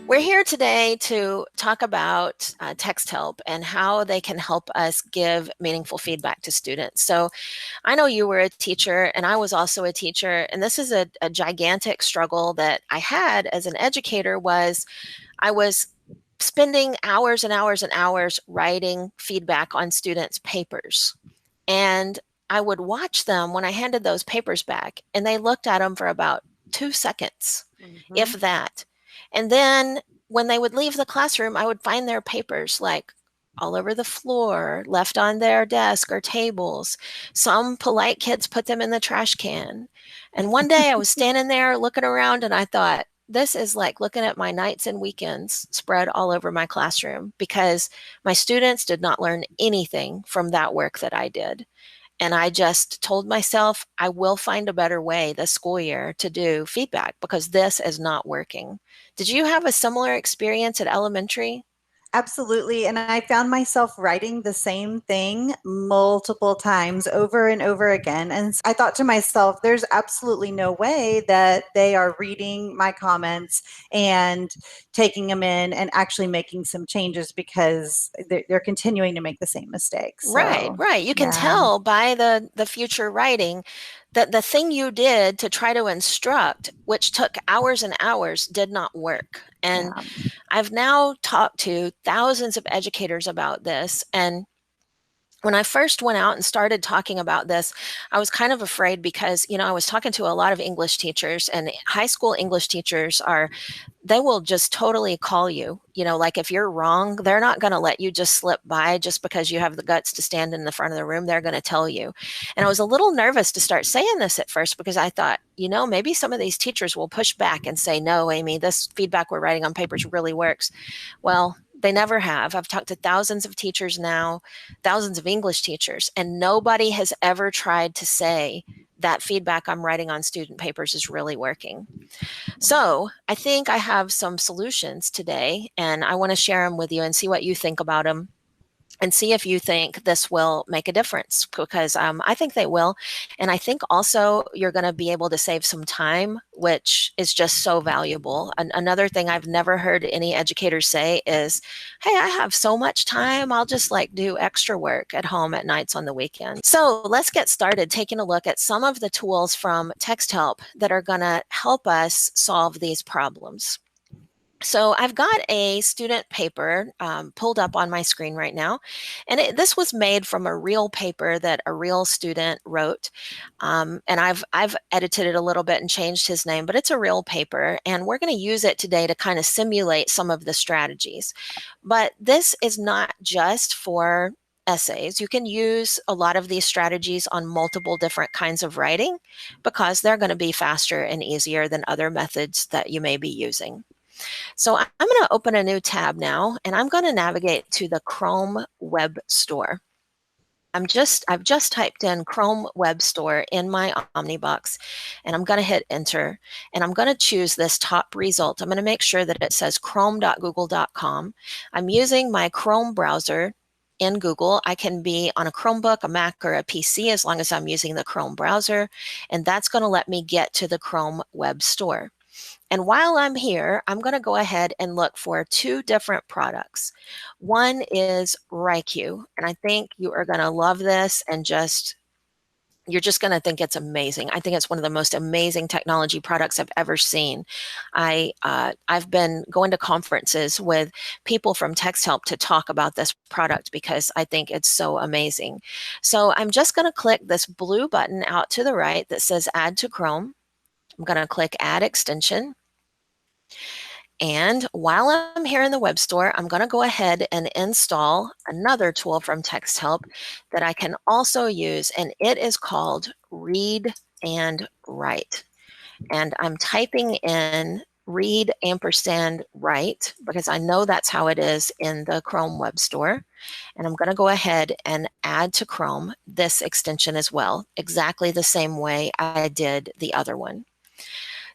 We're here today to talk about Texthelp and how they can help us give meaningful feedback to students. So I know you were a teacher and I was also a teacher, and this is a gigantic struggle that I had as an educator. Was I was spending hours and hours and hours writing feedback on students' papers. And I would watch them when I handed those papers back, and they looked at them for about 2 seconds, if Mm-hmm. that. And then when they would leave the classroom, I would find their papers like all over the floor, left on their desk or tables. Some polite kids put them in the trash can. And one day I was standing there looking around and I thought, this is like looking at my nights and weekends spread all over my classroom because my students did not learn anything from that work that I did. And I just told myself, I will find a better way this school year to do feedback because this is not working. Did you have a similar experience at elementary? Absolutely. And I found myself writing the same thing multiple times over and over again. And I thought to myself, there's absolutely no way that they are reading my comments and taking them in and actually making some changes because they're continuing to make the same mistakes. Right, So, right. You can yeah. tell by the future writing that the thing you did to try to instruct, which took hours and hours, did not work. And Yeah. I've now talked to thousands of educators about this, and when I first went out and started talking about this, I was kind of afraid because, I was talking to a lot of English teachers, and high school English teachers they will just totally call you. Like if you're wrong, they're not going to let you just slip by just because you have the guts to stand in the front of the room. They're going to tell you. And I was a little nervous to start saying this at first because I thought, maybe some of these teachers will push back and say, no, Amy, this feedback we're writing on papers really works. Well, they never have. I've talked to thousands of teachers now, thousands of English teachers, and nobody has ever tried to say that feedback I'm writing on student papers is really working. So I think I have some solutions today, and I want to share them with you and see what you think about them and see if you think this will make a difference because I think they will. And I think also you're going to be able to save some time, which is just so valuable. Another thing I've never heard any educators say is, hey, I have so much time. I'll just like do extra work at home at nights on the weekend. So let's get started taking a look at some of the tools from Texthelp that are going to help us solve these problems. So I've got a student paper pulled up on my screen right now, and this was made from a real paper that a real student wrote, and I've edited it a little bit and changed his name, but it's a real paper, and we're going to use it today to kind of simulate some of the strategies. But this is not just for essays. You can use a lot of these strategies on multiple different kinds of writing because they're going to be faster and easier than other methods that you may be using. So I'm going to open a new tab now, and I'm going to navigate to the Chrome Web Store. I've just typed in Chrome Web Store in my Omnibox, and I'm going to hit enter, and I'm going to choose this top result. I'm going to make sure that it says chrome.google.com. I'm using my Chrome browser in Google. I can be on a Chromebook, a Mac, or a PC as long as I'm using the Chrome browser, and that's going to let me get to the Chrome Web Store. And while I'm here, I'm going to go ahead and look for two different products. One is WriQ, and I think you are going to love this and you're just going to think it's amazing. I think it's one of the most amazing technology products I've ever seen. I've been going to conferences with people from Texthelp to talk about this product because I think it's so amazing. So I'm just going to click this blue button out to the right that says Add to Chrome. I'm going to click Add Extension. And while I'm here in the web store, I'm going to go ahead and install another tool from Texthelp that I can also use, and it is called Read and Write. And I'm typing in read ampersand write because I know that's how it is in the Chrome Web Store. And I'm going to go ahead and add to Chrome this extension as well, exactly the same way I did the other one.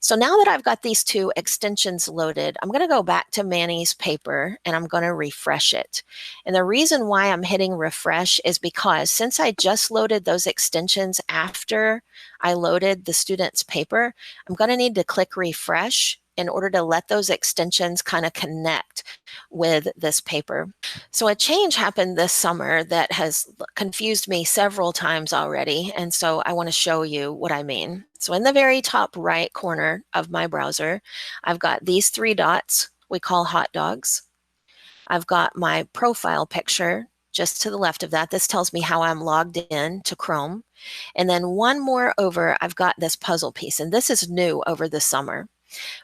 So now that I've got these two extensions loaded, I'm going to go back to Manny's paper and I'm going to refresh it. And the reason why I'm hitting refresh is because since I just loaded those extensions after I loaded the student's paper, I'm going to need to click refresh in order to let those extensions kind of connect with this paper. So a change happened this summer that has confused me several times already, and so I want to show you what I mean. So in the very top right corner of my browser, I've got these 3 dots we call hot dogs. I've got my profile picture just to the left of that. This tells me how I'm logged in to Chrome. And then one more over, I've got this puzzle piece, and this is new over the summer.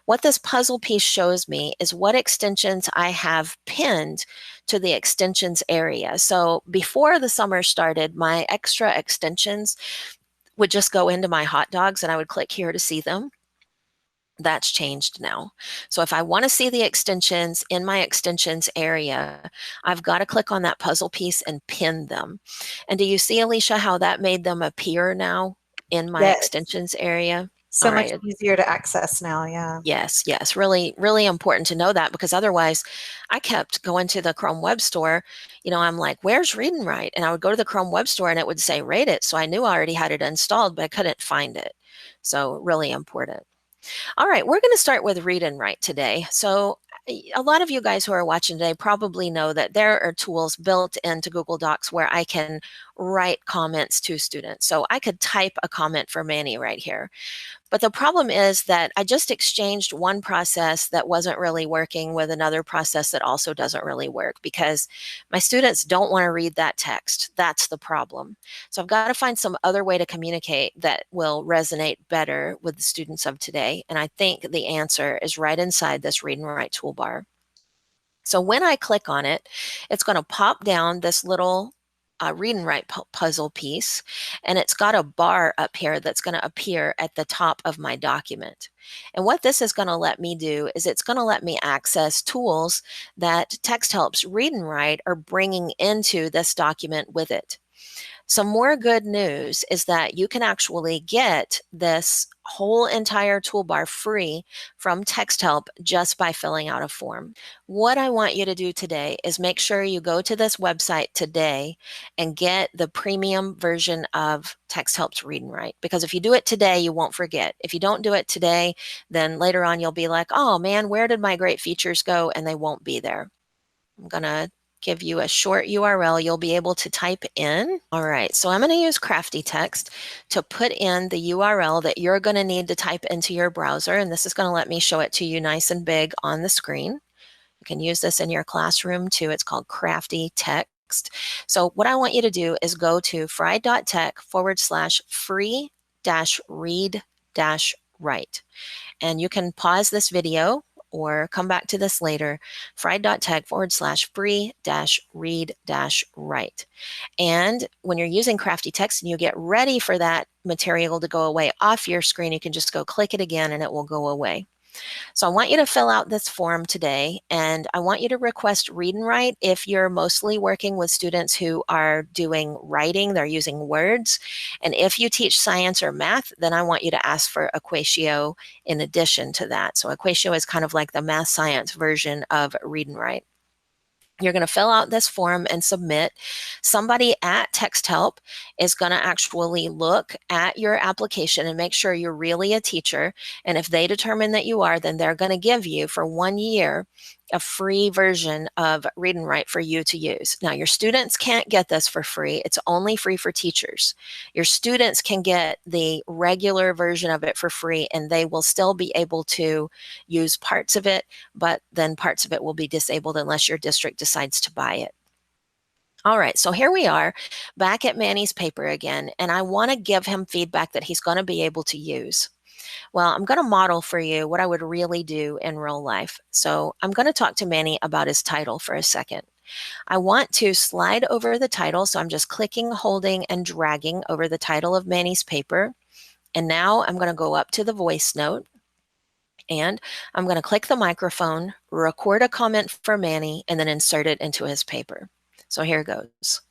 What this puzzle piece shows me is what extensions I have pinned to the extensions area. So before the summer started, my extra extensions would just go into my hot dogs and I would click here to see them. That's changed now. So if I want to see the extensions in my extensions area, I've got to click on that puzzle piece and pin them. And do you see, Alicia, how that made them appear now in my Yes. extensions area? So All much right. easier to access now, yeah. Yes, yes, really, really important to know that, because otherwise I kept going to the Chrome Web Store. I'm like, where's Read and Write? And I would go to the Chrome Web Store and it would say rate it. So I knew I already had it installed, but I couldn't find it. So really important. All right, we're going to start with Read and Write today. So a lot of you guys who are watching today probably know that there are tools built into Google Docs where I can write comments to students. So I could type a comment for Manny right here. But the problem is that I just exchanged one process that wasn't really working with another process that also doesn't really work, because my students don't want to read that text. That's the problem. So I've got to find some other way to communicate that will resonate better with the students of today. And I think the answer is right inside this Read and Write toolbar. So when I click on it, it's going to pop down this little Read and Write puzzle piece, and it's got a bar up here that's going to appear at the top of my document. And what this is going to let me do is it's going to let me access tools that Texthelp's Read and Write are bringing into this document with it. Some more good news is that you can actually get this whole entire toolbar free from Texthelp just by filling out a form. What I want you to do today is make sure you go to this website today and get the premium version of Texthelp's Read and Write, because if you do it today, you won't forget. If you don't do it today, then later on you'll be like, oh man, where did my great features go? And they won't be there. I'm going to give you a short URL you'll be able to type in. All right, so I'm going to use Crafty Text to put in the URL that you're going to need to type into your browser, and this is going to let me show it to you nice and big on the screen. You can use this in your classroom too. It's called Crafty Text. So what I want you to do is go to fry.tech/free-read-write. And you can pause this video or come back to this later, fry.tech/free-read-write. And when you're using Crafty Text and you get ready for that material to go away off your screen, you can just go click it again and it will go away. So I want you to fill out this form today, and I want you to request Read and Write if you're mostly working with students who are doing writing, they're using words. And if you teach science or math, then I want you to ask for Equatio in addition to that. So Equatio is kind of like the math science version of Read and Write. You're going to fill out this form and submit. Somebody at Texthelp is going to actually look at your application and make sure you're really a teacher. And if they determine that you are, then they're going to give you for 1 year a free version of Read and Write for you to use. Now, your students can't get this for free. It's only free for teachers. Your students can get the regular version of it for free, and they will still be able to use parts of it, but then parts of it will be disabled unless your district decides to buy it. All right, so here we are back at Manny's paper again, and I want to give him feedback that he's going to be able to use. Well, I'm going to model for you what I would really do in real life. So I'm going to talk to Manny about his title for a second. I want to slide over the title, so I'm just clicking, holding, and dragging over the title of Manny's paper. And now I'm going to go up to the voice note, and I'm going to click the microphone, record a comment for Manny, and then insert it into his paper. So here goes.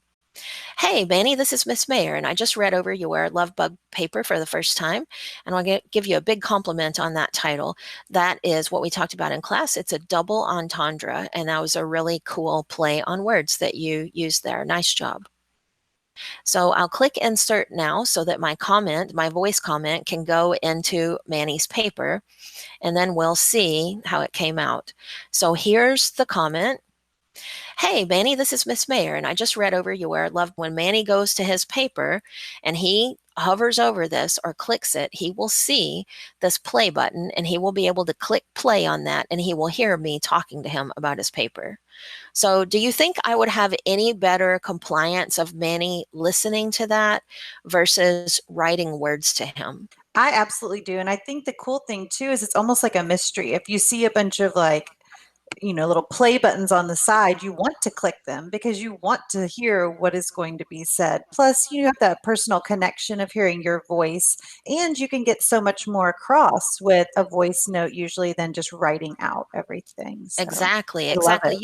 Hey, Manny, this is Miss Mayer, and I just read over your Love Bug paper for the first time, and I'll give you a big compliment on that title. That is what we talked about in class. It's a double entendre, and that was a really cool play on words that you used there. Nice job. So I'll click insert now so that my comment, my voice comment, can go into Manny's paper, and then we'll see how it came out. So here's the comment. Hey, Manny, this is Miss Mayer, and I just read over your loved when Manny goes to his paper and he hovers over this or clicks it, he will see this play button and he will be able to click play on that and he will hear me talking to him about his paper. So, do you think I would have any better compliance of Manny listening to that versus writing words to him? I absolutely do. And I think the cool thing too is it's almost like a mystery. If you see a bunch of like, little play buttons on the side, you want to click them because you want to hear what is going to be said. Plus, you have that personal connection of hearing your voice, and you can get so much more across with a voice note usually than just writing out everything. So Exactly, I love exactly. it.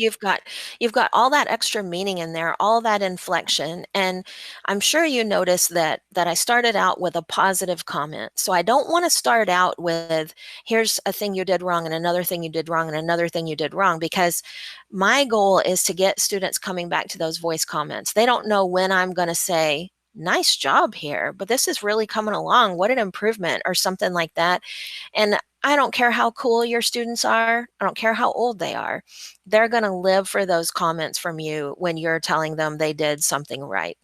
You've got all that extra meaning in there, all that inflection, and I'm sure you noticed that I started out with a positive comment. So I don't want to start out with here's a thing you did wrong and another thing you did wrong and another thing you did wrong, because my goal is to get students coming back to those voice comments. They don't know when I'm going to say nice job here, but this is really coming along. What an improvement, or something like that. And I don't care how cool your students are. I don't care how old they are. They're going to live for those comments from you when you're telling them they did something right.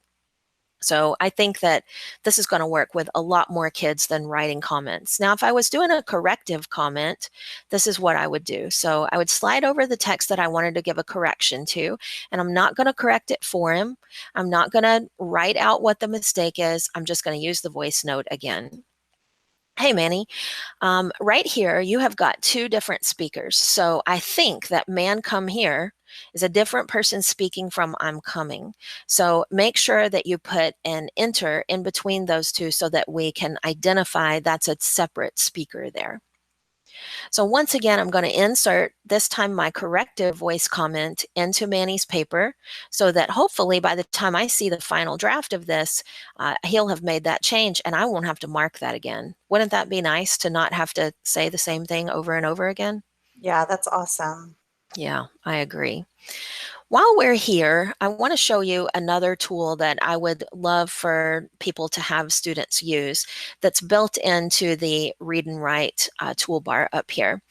So I think that this is going to work with a lot more kids than writing comments. Now, if I was doing a corrective comment, this is what I would do. So I would slide over the text that I wanted to give a correction to, and I'm not going to correct it for him. I'm not going to write out what the mistake is. I'm just going to use the voice note again. Hey, Manny, right here, you have got two different speakers. So I think that man come here is a different person speaking from I'm coming. So make sure that you put an enter in between those two so that we can identify that's a separate speaker there. So once again, I'm going to insert this time my corrective voice comment into Manny's paper so that hopefully by the time I see the final draft of this, he'll have made that change and I won't have to mark that again. Wouldn't that be nice to not have to say the same thing over and over again? Yeah, that's awesome. Yeah, I agree. While we're here, I want to show you another tool that I would love for people to have students use that's built into the Read and Write toolbar up here.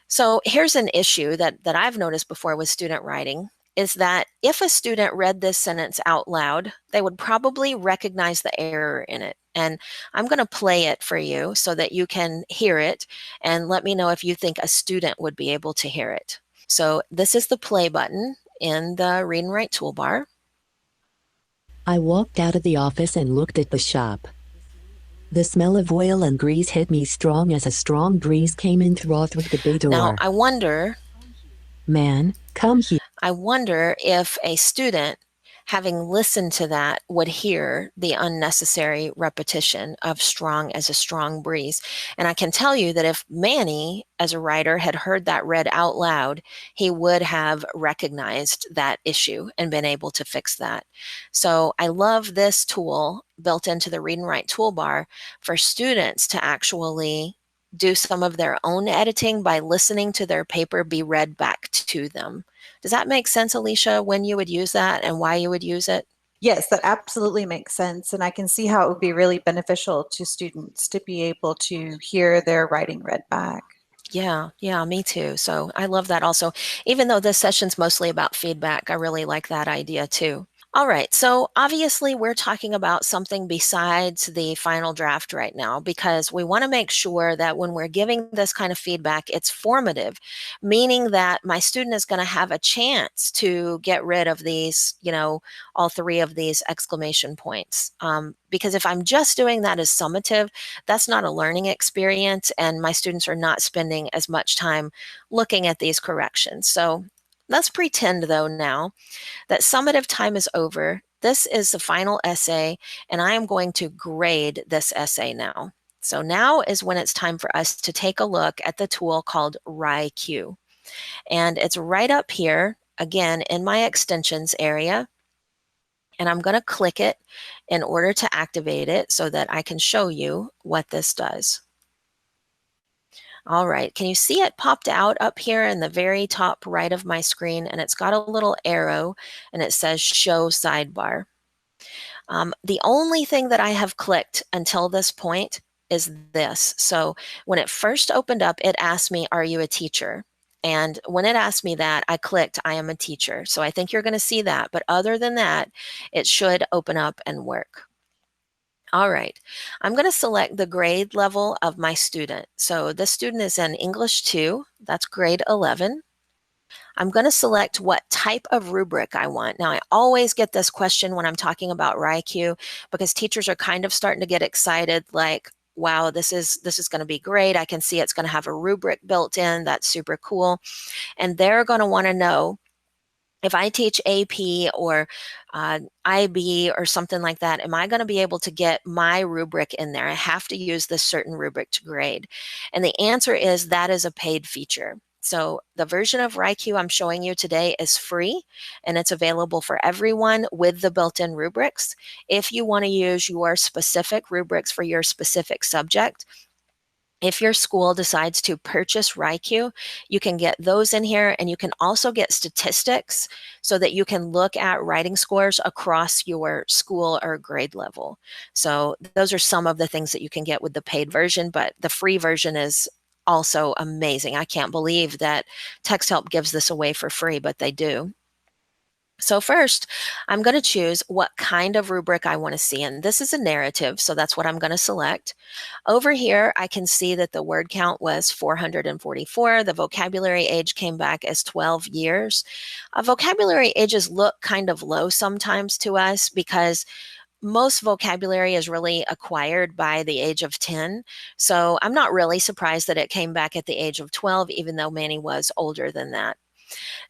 So here's an issue that I've noticed before with student writing is that if a student read this sentence out loud, they would probably recognize the error in it. And I'm going to play it for you so that you can hear it and let me know if you think a student would be able to hear it. So this is the play button in the Read and Write toolbar. I walked out of the office and looked at the shop. The smell of oil and grease hit me strong as a strong breeze came in through the bay door. Now, I wonder Man, come here. I wonder if a student, having listened to that, would hear the unnecessary repetition of strong as a strong breeze. And I can tell you that if Manny, as a writer, had heard that read out loud, he would have recognized that issue and been able to fix that. So I love this tool built into the Read and Write toolbar for students to actually do some of their own editing by listening to their paper be read back to them. Does that make sense, Alicia, when you would use that and why you would use it? Yes, that absolutely makes sense. And I can see how it would be really beneficial to students to be able to hear their writing read back. Yeah, me too. So I love that also. Even though this session's mostly about feedback, I really like that idea too. All right, so obviously we're talking about something besides the final draft right now because we want to make sure that when we're giving this kind of feedback, it's formative, meaning that my student is going to have a chance to get rid of these, all three of these exclamation points. Because if I'm just doing that as summative, that's not a learning experience and my students are not spending as much time looking at these corrections. So let's pretend though now that summative time is over. This is the final essay, and I am going to grade this essay now. So now is when it's time for us to take a look at the tool called WriQ. And it's right up here, again, in my extensions area. And I'm going to click it in order to activate it so that I can show you what this does. All right, can you see it popped out up here in the very top right of my screen? And it's got a little arrow and it says show sidebar. The only thing that I have clicked until this point is this. So when it first opened up, it asked me, are you a teacher? And when it asked me that, I clicked, I am a teacher. So I think you're going to see that. But other than that, it should open up and work. All right, I'm going to select the grade level of my student. So this student is in English 2, that's grade 11. I'm going to select what type of rubric I want. Now, I always get this question when I'm talking about WriQ because teachers are kind of starting to get excited, like, wow, this is going to be great. I can see it's going to have a rubric built in. That's super cool. And they're going to want to know, if I teach AP or IB or something like that, am I going to be able to get my rubric in there? I have to use this certain rubric to grade. And the answer is that is a paid feature. So the version of WriQ I'm showing you today is free, and it's available for everyone with the built-in rubrics. If you want to use your specific rubrics for your specific subject, if your school decides to purchase WriQ, you can get those in here, and you can also get statistics so that you can look at writing scores across your school or grade level. So those are some of the things that you can get with the paid version, but the free version is also amazing. I can't believe that Texthelp gives this away for free, but they do. So first, I'm going to choose what kind of rubric I want to see, and this is a narrative, so that's what I'm going to select. Over here, I can see that the word count was 444. The vocabulary age came back as 12 years. Vocabulary ages look kind of low sometimes to us because most vocabulary is really acquired by the age of 10. So I'm not really surprised that it came back at the age of 12, even though Manny was older than that.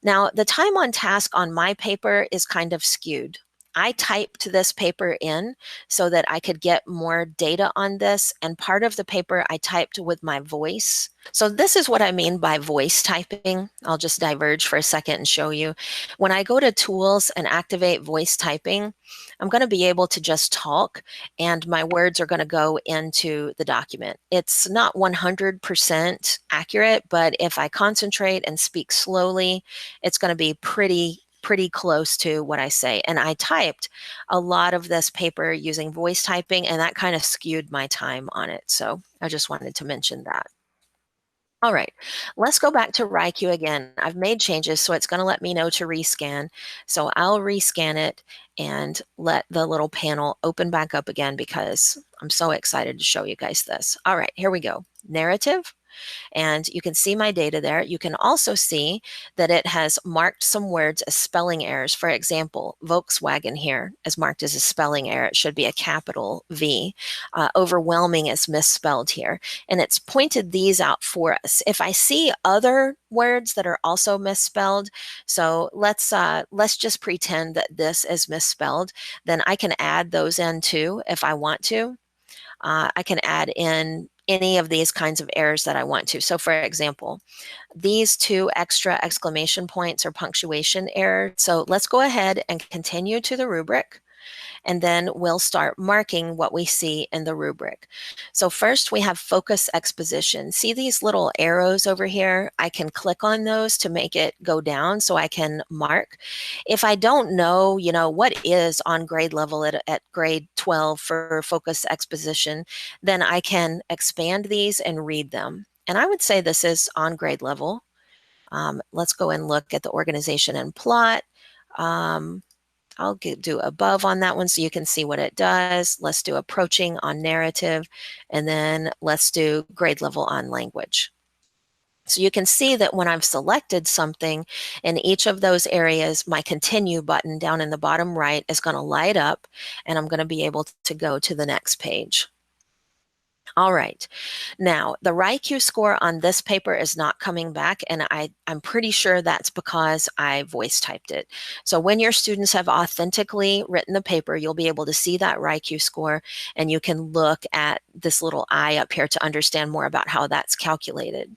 Now, the time on task on my paper is kind of skewed. I typed this paper in so that I could get more data on this, and part of the paper I typed with my voice. So this is what I mean by voice typing. I'll just diverge for a second and show you. When I go to Tools and activate voice typing, I'm going to be able to just talk, and my words are going to go into the document. It's not 100% accurate, but if I concentrate and speak slowly, it's going to be pretty close to what I say. And I typed a lot of this paper using voice typing, and that kind of skewed my time on it. So I just wanted to mention that. All right, let's go back to WriQ again. I've made changes, so it's going to let me know to rescan. So I'll rescan it and let the little panel open back up again because I'm so excited to show you guys this. All right, here we go. Narrative. And you can see my data there. You can also see that it has marked some words as spelling errors. For example, Volkswagen here is marked as a spelling error. It should be a capital V. Overwhelming is misspelled here. And it's pointed these out for us. If I see other words that are also misspelled, so let's just pretend that this is misspelled, then I can add those in too if I want to. I can add in any of these kinds of errors that I want to. So for example, these 2 extra exclamation points are punctuation errors. So let's go ahead and continue to the rubric, and then we'll start marking what we see in the rubric. So first we have focus exposition. See these little arrows over here? I can click on those to make it go down so I can mark. If I don't know, what is on grade level at grade 12 for focus exposition, then I can expand these and read them. And I would say this is on grade level. Let's go and look at the organization and plot. I'll do above on that one so you can see what it does. Let's do approaching on narrative, and then let's do grade level on language. So you can see that when I've selected something in each of those areas, my continue button down in the bottom right is going to light up, and I'm going to be able to go to the next page. All right, now the WriQ score on this paper is not coming back, and I'm pretty sure that's because I voice typed it. So when your students have authentically written the paper, you'll be able to see that WriQ score, and you can look at this little eye up here to understand more about how that's calculated.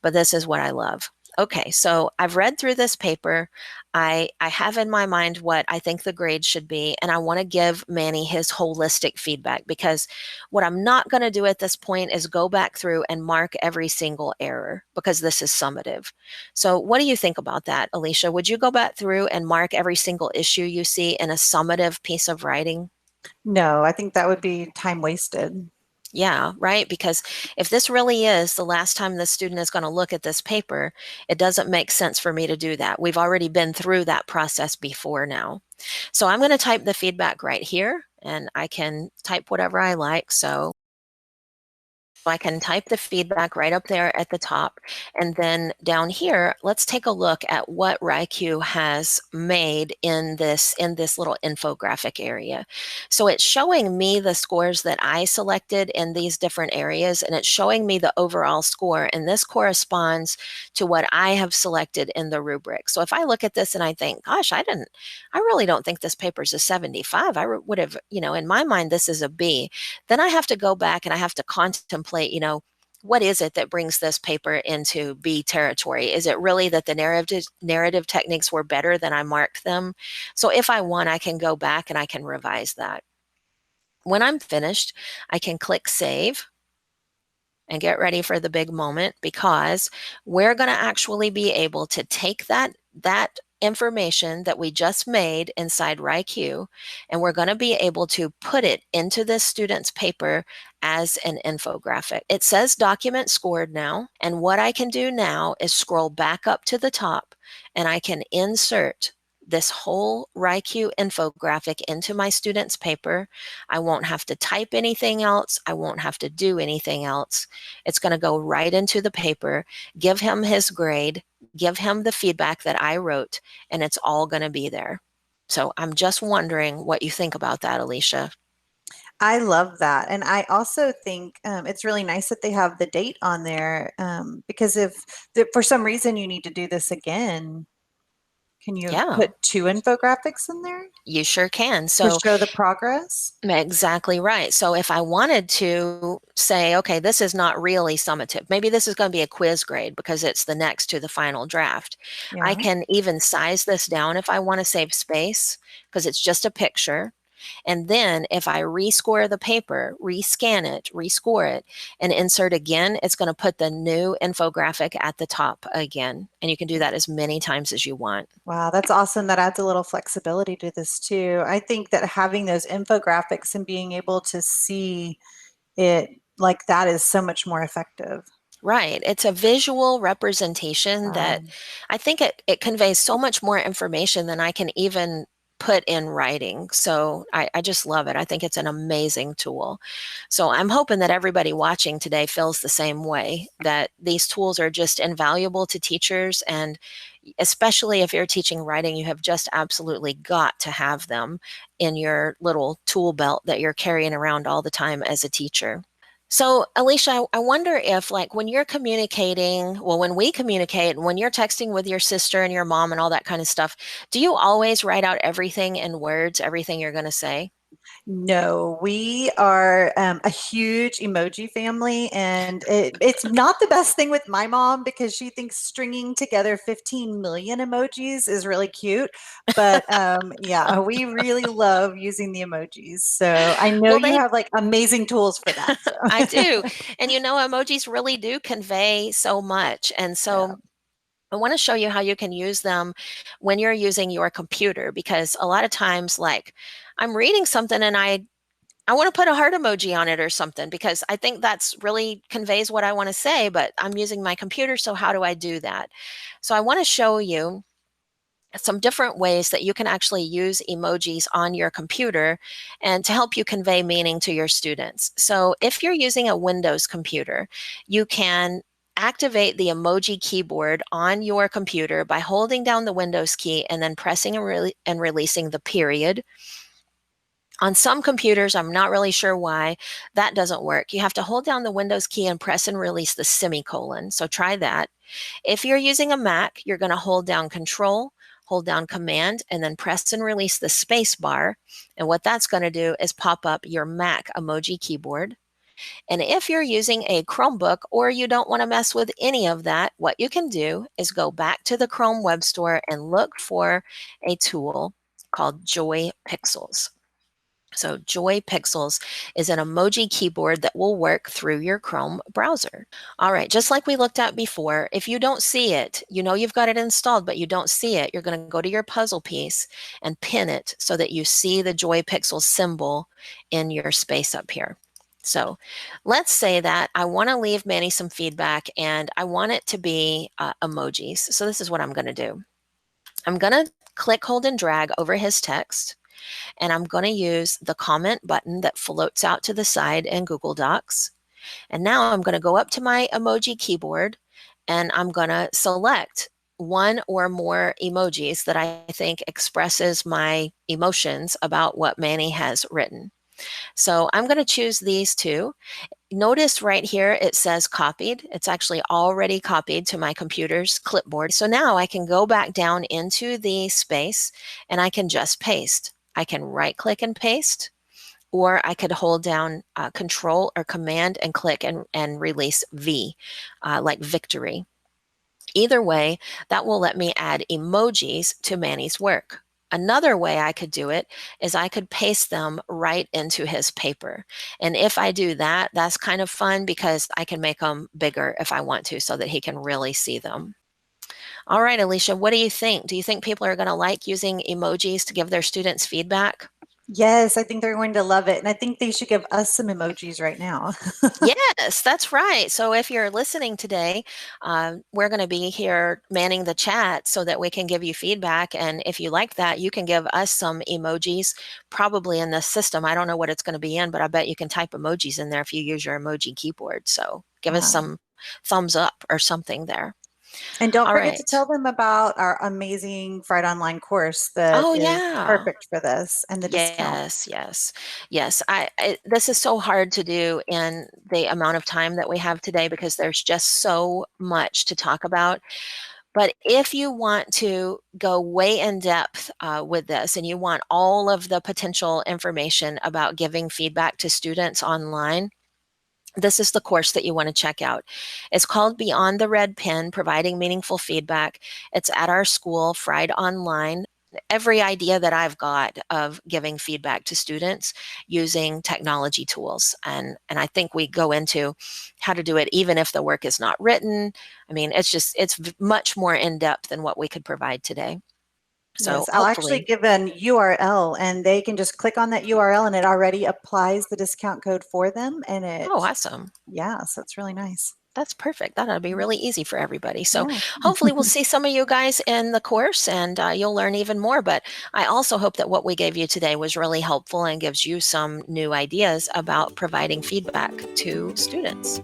But this is what I love. Okay, so I've read through this paper. I have in my mind what I think the grade should be, and I want to give Manny his holistic feedback, because what I'm not going to do at this point is go back through and mark every single error, because this is summative. So what do you think about that, Alicia? Would you go back through and mark every single issue you see in a summative piece of writing? No, I think that would be time wasted. Yeah, right. Because if this really is the last time the student is going to look at this paper, it doesn't make sense for me to do that. We've already been through that process before now. So I'm going to type the feedback right here, and I can type whatever I like. So I can type the feedback right up there at the top. And then down here, let's take a look at what WriQ has made in this little infographic area. So it's showing me the scores that I selected in these different areas, and it's showing me the overall score. And this corresponds to what I have selected in the rubric. So if I look at this and I think, gosh, I really don't think this paper is a 75. I would have, in my mind, this is a B. Then I have to go back and I have to contemplate, what is it that brings this paper into B territory? Is it really that the narrative techniques were better than I marked them? So if I want, I can go back and I can revise that. When I'm finished, I can click save and get ready for the big moment, because we're going to actually be able to take that information that we just made inside WriQ, and we're going to be able to put it into this student's paper as an infographic. It says document scored now, and what I can do now is scroll back up to the top and I can insert this whole WriQ infographic into my student's paper. I won't have to type anything else. I won't have to do anything else. It's going to go right into the paper, give him his grade, give him the feedback that I wrote, and it's all going to be there. So I'm just wondering what you think about that, Alicia. I love that. And I also think it's really nice that they have the date on there, because if for some reason you need to do this again, can you Yeah, put two infographics in there you sure can. to So show the progress? exactly right. So if I wanted to say, okay, this is not really summative, maybe this is going to be a quiz grade because it's the next to the final draft. I Yeah. can even size this down if I want to save space, because it's just a picture. And then if I rescore the paper, rescan it, rescore it, and insert again, it's going to put the new infographic at the top again. And you can do that as many times as you want. Wow, that's awesome. That adds a little flexibility to this too. I think that having those infographics and being able to see it like that is so much more effective. Right. It's a visual representation that Wow. I think it conveys so much more information than I can even put in writing. So I just love it. I think it's an amazing tool. So I'm hoping that everybody watching today feels the same way, that these tools are just invaluable to teachers. And especially if you're teaching writing, you have just absolutely got to have them in your little tool belt that you're carrying around all the time as a teacher. So, Alicia, I wonder if, like, when you're communicating, well, when we communicate, when you're texting with your sister and your mom and all that kind of stuff, do you always write out everything in words, everything you're going to say? No, we are a huge emoji family, and it's not the best thing with my mom because she thinks stringing together 15 million emojis is really cute. But yeah, we really love using the emojis. So I know Well, you have like amazing tools for that. So I do. And emojis really do convey so much. And yeah. so I want to show you how you can use them when you're using your computer, because a lot of times, like, I'm reading something and I want to put a heart emoji on it or something because I think that's really conveys what I want to say, but I'm using my computer. So how do I do that? So I want to show you some different ways that you can actually use emojis on your computer and to help you convey meaning to your students. So if you're using a Windows computer, you can activate the emoji keyboard on your computer by holding down the Windows key and then pressing and releasing the period. On some computers, I'm not really sure why that doesn't work. You have to hold down the Windows key and press and release the semicolon. So try that. If you're using a Mac, you're going to hold down Control, hold down Command, and then press and release the space bar. And what that's going to do is pop up your Mac emoji keyboard. And if you're using a Chromebook or you don't want to mess with any of that, what you can do is go back to the Chrome Web Store and look for a tool called Joy Pixels. So Joy Pixels is an emoji keyboard that will work through your Chrome browser. All right, just like we looked at before, if you don't see it, you know you've got it installed, but you don't see it, you're going to go to your puzzle piece and pin it so that you see the Joy Pixels symbol in your space up here. So let's say that I want to leave Manny some feedback and I want it to be emojis. So this is what I'm going to do. I'm going to click, hold, and drag over his text. And I'm going to use the comment button that floats out to the side in Google Docs. And now I'm going to go up to my emoji keyboard and I'm going to select one or more emojis that I think expresses my emotions about what Manny has written. So I'm going to choose these two. Notice right here it says copied. It's actually already copied to my computer's clipboard. So now I can go back down into the space and I can just paste. I can right click and paste, or I could hold down Control or Command and click and release V, like victory. Either way, that will let me add emojis to Manny's work. Another way I could do it is I could paste them right into his paper. And if I do that, that's kind of fun because I can make them bigger if I want to so that he can really see them. All right, Alicia, what do you think? Do you think people are going to like using emojis to give their students feedback? Yes, I think they're going to love it. And I think they should give us some emojis right now. Yes, that's right. So if you're listening today, we're going to be here manning the chat so that we can give you feedback. And if you like that, you can give us some emojis, probably in this system. I don't know what it's going to be in, but I bet you can type emojis in there if you use your emoji keyboard. So give us some thumbs up or something there. And don't All forget to right. tell them about our amazing Fright Online course that Oh, is yeah. perfect for this and the discount. Yes. This is so hard to do in the amount of time that we have today because there's just so much to talk about. But if you want to go way in depth with this and you want all of the potential information about giving feedback to students online, this is the course that you want to check out. It's called Beyond the Red Pen, Providing Meaningful Feedback. It's at our school, Fried Online. Every idea that I've got of giving feedback to students using technology tools. And I think we go into how to do it even if the work is not written. I mean, it's much more in depth than what we could provide today. So Yes, I'll actually give an URL and they can just click on that URL and it already applies the discount code for them. And Oh, awesome. Yeah, so it's really nice. That's perfect. That'll be really easy for everybody. So Yeah. hopefully we'll see some of you guys in the course and you'll learn even more. But I also hope that what we gave you today was really helpful and gives you some new ideas about providing feedback to students.